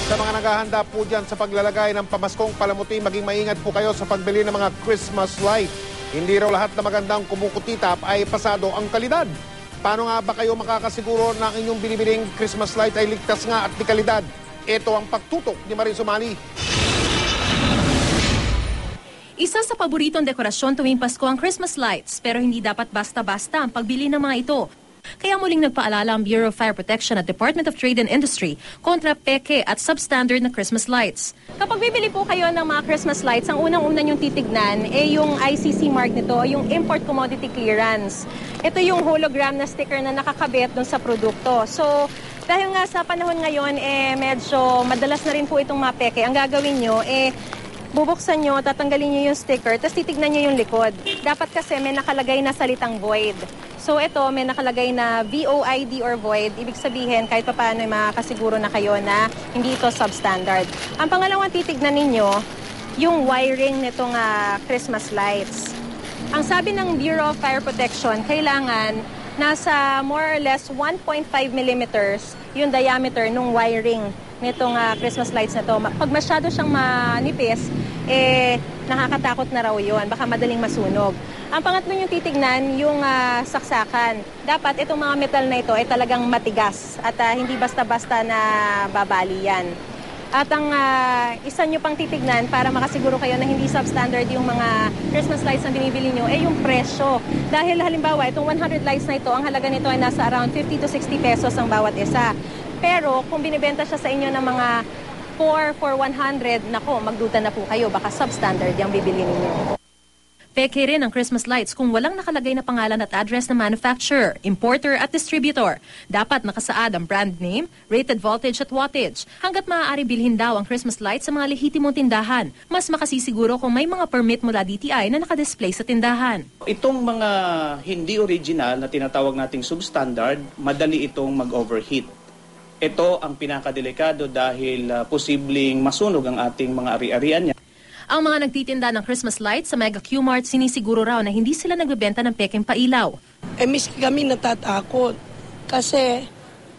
Sa mga naghahanda po dyan sa paglalagay ng pamaskong palamuti, maging maingat po kayo sa pagbili ng mga Christmas light. Hindi raw lahat na magandang kumukutitap ay pasado ang kalidad. Paano nga ba kayo makakasiguro na ang inyong binibiling Christmas light ay ligtas nga at di kalidad? Ito ang pagtutok ni Marie Sumali. Isa sa paboritong dekorasyon tuwing Pasko ang Christmas lights, pero hindi dapat basta-basta ang pagbili ng mga ito. Kaya muling nagpaalala ang Bureau of Fire Protection at Department of Trade and Industry kontra peke at substandard na Christmas lights. Kapag bibili po kayo ng mga Christmas lights, ang unang-una niyong titignan ay yung ICC mark nito, yung Import Commodity Clearance. Ito yung hologram na sticker na nakakabit dun sa produkto. So, dahil nga sa panahon ngayon, medyo madalas na rin po itong mapeke. Ang gagawin nyo, bubuksan nyo, tatanggalin nyo yung sticker, tapos titignan nyo yung likod. Dapat kasi may nakalagay na salitang void. So ito, may nakalagay na VOID or void. Ibig sabihin, kahit pa paano makakasiguro na kayo na hindi ito substandard. Ang pangalawang titignan ninyo, yung wiring nitong Christmas lights. Ang sabi ng Bureau of Fire Protection, kailangan nasa more or less 1.5 millimeters yung diameter ng wiring nitong Christmas lights na to. Pag masyado siyang manipis, nakakatakot na raw yun. Baka madaling masunog. Ang pangatlo yung titignan, yung saksakan. Dapat itong mga metal na ito ay talagang matigas at hindi basta-basta na babali yan. At ang isa nyo pang titignan para makasiguro kayo na hindi substandard yung mga Christmas lights na binibili nyo, yung presyo. Dahil halimbawa, itong 100 lights na ito, ang halaga nito ay nasa around 50 to 60 pesos ang bawat isa. Pero kung binibenta siya sa inyo ng mga 4 for 100, nako, magduda na po kayo, baka substandard yung bibili ninyo. Peke rin ang Christmas lights kung walang nakalagay na pangalan at address ng manufacturer, importer at distributor. Dapat nakasaad ang brand name, rated voltage at wattage. Hanggat maaari bilhin daw ang Christmas lights sa mga lehitimong tindahan. Mas makasisiguro kung may mga permit mula DTI na nakadisplay sa tindahan. Itong mga hindi original na tinatawag nating substandard, madali itong mag-overheat. Ito ang pinakadelikado dahil posibleng masunog ang ating mga ari-arian niya. Ang mga nagtitinda ng Christmas lights sa Mega Q-Mart sinisiguro raw na hindi sila nagbebenta ng pekeng pailaw. Miski kami natatakot kasi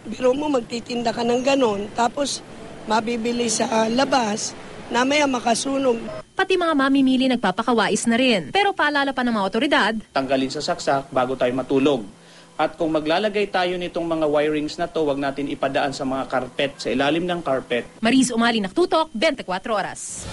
biro mo magtitinda ka ng ganon tapos mabibili sa labas na maya makasunog. Pati mga mamimili nagpapakawais na rin. Pero paalala pa ng mga otoridad, tanggalin sa saksak bago tayo matulog. At kung maglalagay tayo nitong mga wirings na to, wag natin ipadaan sa mga carpet, sa ilalim ng carpet. Marie Sumali, Naktutok, 24 Oras.